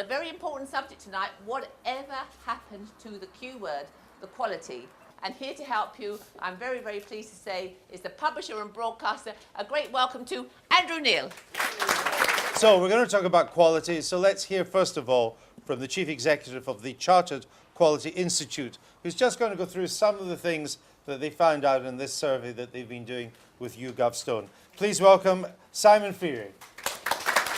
got a very important subject tonight. Whatever happened to the Q word, the quality? And here to help you, I'm very, very pleased to say, is the publisher and broadcaster. A great welcome to Andrew Neil. So we're going to talk about quality. So let's hear first of all from the Chief Executive of the Chartered Quality Institute, who's just going to go through some of the things that they found out in this survey that they've been doing with YouGov Stone. Please welcome Simon Feary.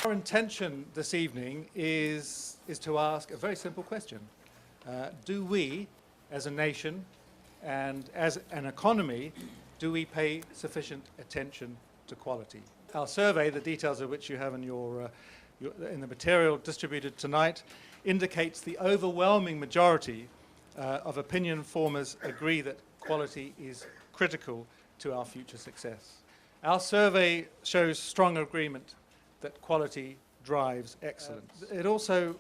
Our intention this evening is to ask a very simple question. Do we, as a nation and as an economy, do we pay sufficient attention to quality? Our survey, the details of which you have in in the material distributed tonight, indicates the overwhelming majority of opinion formers agree that quality is critical to our future success. Our survey shows strong agreement that quality drives excellence. It also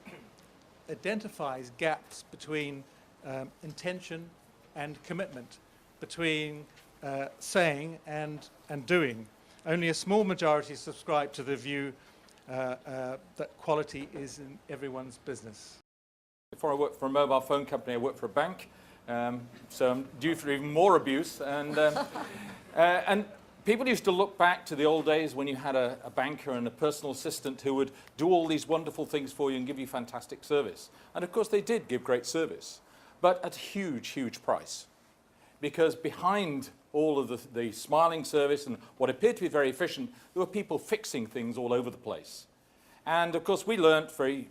identifies gaps between intention and commitment, between saying and doing. Only a small majority subscribe to the view that quality is in everyone's business. Before I worked for a mobile phone company, I worked for a bank, so I'm due for even more abuse. And people used to look back to the old days when you had a banker and a personal assistant who would do all these wonderful things for you and give you fantastic service. And of course they did give great service, but at a huge, huge price. Because behind all of the smiling service and what appeared to be very efficient, there were people fixing things all over the place. And of course we learnt very,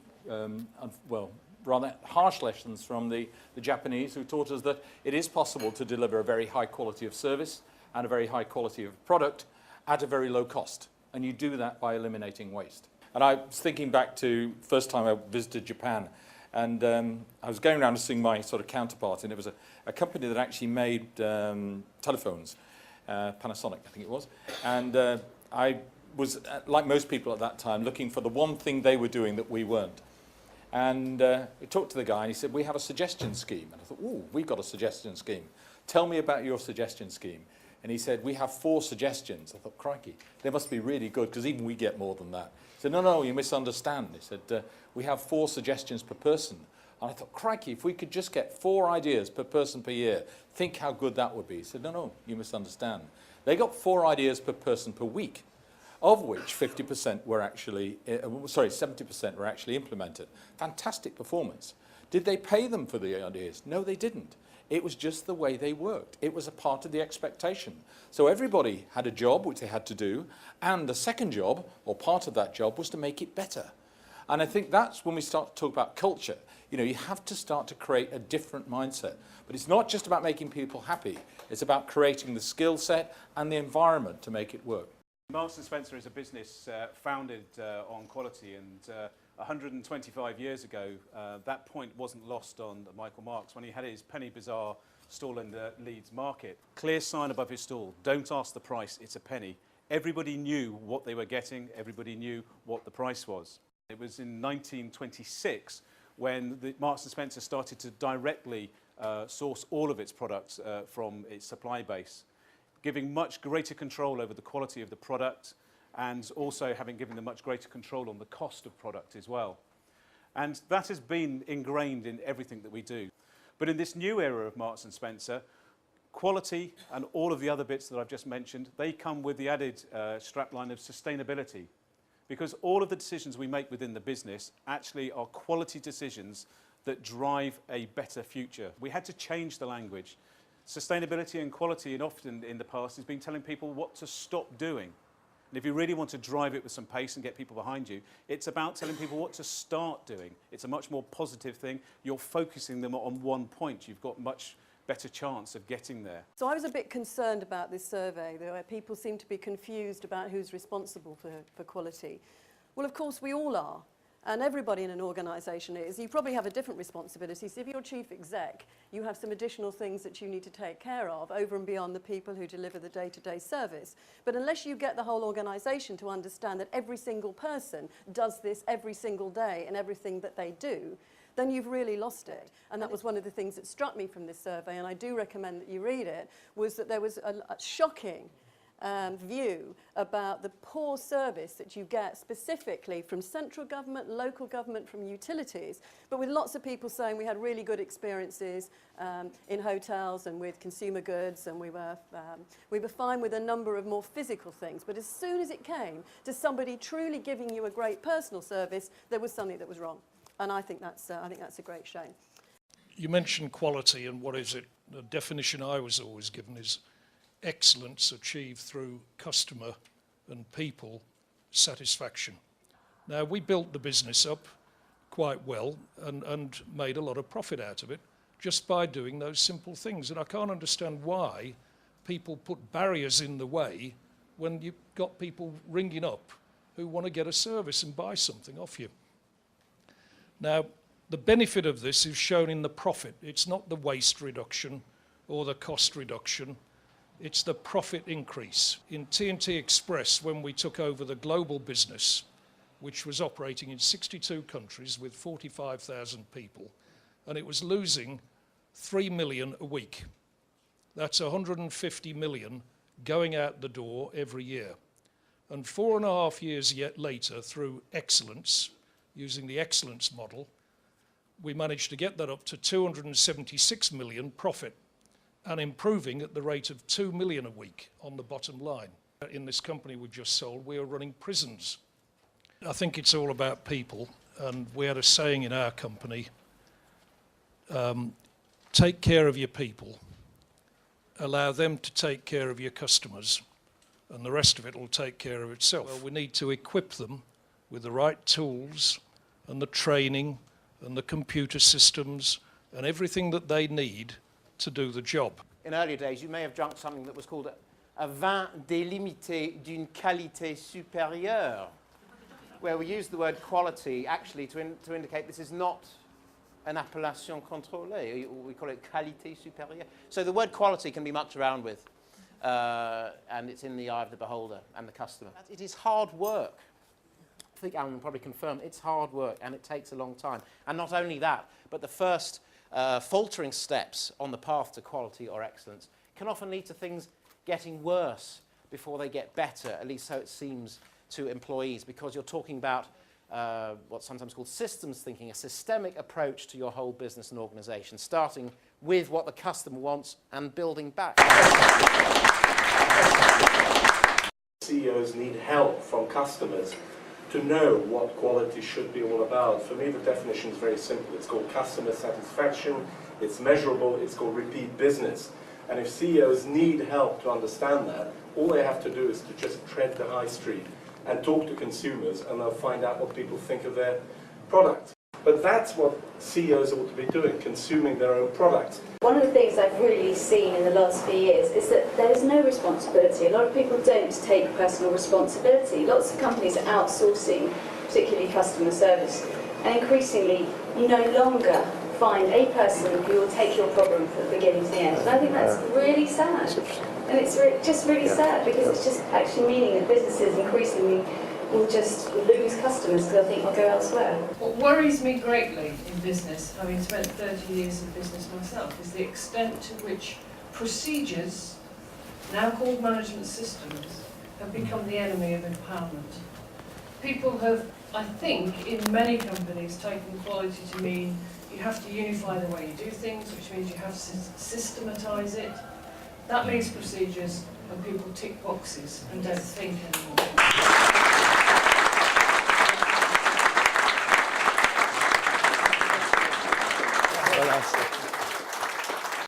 rather harsh lessons from the Japanese, who taught us that it is possible to deliver a very high quality of service and a very high quality of product at a very low cost. And you do that by eliminating waste. And I was thinking back to the first time I visited Japan, and I was going around to see my sort of counterpart, and it was a company that actually made telephones, Panasonic, I think it was. And I was, like most people at that time, looking for the one thing they were doing that we weren't. And I talked to the guy, and he said, we have a suggestion scheme. And I thought, ooh, we've got a suggestion scheme. Tell me about your suggestion scheme. And he said, we have 4 suggestions. I thought, crikey, they must be really good, because even we get more than that. He said, no, you misunderstand. He said, we have 4 suggestions per person. And I thought, crikey, if we could just get 4 ideas per person per year, think how good that would be. He said, no, you misunderstand. They got 4 ideas per person per week, of which 50% were actually, 70% were actually implemented. Fantastic performance. Did they pay them for the ideas? No, they didn't. It was just the way they worked. It was a part of the expectation. So everybody had a job which they had to do, and the second job, or part of that job, was to make it better. And I think that's when we start to talk about culture. You know, you have to start to create a different mindset. But it's not just about making people happy. It's about creating the skill set and the environment to make it work. Marks & Spencer is a business founded on quality, and 125 years ago, that point wasn't lost on Michael Marks when he had his Penny Bazaar stall in the Leeds market. Clear sign above his stall, don't ask the price, it's a penny. Everybody knew what they were getting, everybody knew what the price was. It was in 1926 when Marks & Spencer started to directly source all of its products from its supply base, giving much greater control over the quality of the product, and also having given them much greater control on the cost of product as well. And that has been ingrained in everything that we do. But in this new era of Marks & Spencer, quality and all of the other bits that I've just mentioned, they come with the added strapline of sustainability. Because all of the decisions we make within the business actually are quality decisions that drive a better future. We had to change the language. Sustainability and quality, and often in the past, has been telling people what to stop doing. And if you really want to drive it with some pace and get people behind you, it's about telling people what to start doing. It's a much more positive thing. You're focusing them on one point. You've got much better chance of getting there. So I was a bit concerned about this survey, where people seem to be confused about who's responsible for quality. Well, of course, we all are. And everybody in an organisation is. You probably have a different responsibility. So if you're chief exec, you have some additional things that you need to take care of over and beyond the people who deliver the day-to-day service. But unless you get the whole organisation to understand that every single person does this every single day in everything that they do, then you've really lost it. And that was one of the things that struck me from this survey, and I do recommend that you read it, was that there was a shocking view about the poor service that you get specifically from central government, local government, from utilities, but with lots of people saying we had really good experiences in hotels and with consumer goods, and we were fine with a number of more physical things. But as soon as it came to somebody truly giving you a great personal service, there was something that was wrong. And I think that's a great shame. You mentioned quality, and what is it? The definition I was always given is excellence achieved through customer and people satisfaction. Now, we built the business up quite well and made a lot of profit out of it just by doing those simple things. And I can't understand why people put barriers in the way when you've got people ringing up who want to get a service and buy something off you. Now, the benefit of this is shown in the profit. It's not the waste reduction or the cost reduction. It's the profit increase. In TNT Express, when we took over the global business, which was operating in 62 countries with 45,000 people, and it was losing 3 million a week. That's 150 million going out the door every year. And 4.5 years yet later, through excellence, using the excellence model, we managed to get that up to 276 million profit, and improving at the rate of 2 million a week on the bottom line. In this company we just sold, we are running prisons. I think it's all about people, and we had a saying in our company, take care of your people, allow them to take care of your customers, and the rest of it will take care of itself. Well, we need to equip them with the right tools and the training and the computer systems and everything that they need to do the job. In earlier days, you may have drunk something that was called a vin délimité d'une qualité supérieure, where we use the word quality actually to indicate this is not an appellation contrôlée. We call it qualité supérieure. So the word quality can be mucked around with, and it's in the eye of the beholder and the customer. It is hard work. I think Alan will probably confirm it's hard work, and it takes a long time. And not only that, but the first faltering steps on the path to quality or excellence can often lead to things getting worse before they get better, at least so it seems to employees, because you're talking about what's sometimes called systems thinking, a systemic approach to your whole business and organisation, starting with what the customer wants and building back. CEOs need help from customers to know what quality should be all about. For me, the definition is very simple. It's called customer satisfaction, it's measurable, it's called repeat business. And if CEOs need help to understand that, all they have to do is to just tread the high street and talk to consumers, and they'll find out what people think of their product. But that's what CEOs ought to be doing, consuming their own products. One of the things I've really seen in the last few years is that there is no responsibility. A lot of people don't take personal responsibility. Lots of companies are outsourcing, particularly customer service, and increasingly you no longer find a person who will take your problem from the beginning to the end. And I think that's really sad. And it's just really sad, because it's just actually meaning that businesses increasingly will just lose customers because I think they'll go elsewhere. What worries me greatly in business, having spent 30 years in business myself, is the extent to which procedures, now called management systems, have become the enemy of empowerment. People have, I think, in many companies taken quality to mean you have to unify the way you do things, which means you have to systematise it. That leaves procedures and people tick boxes and don't think anymore.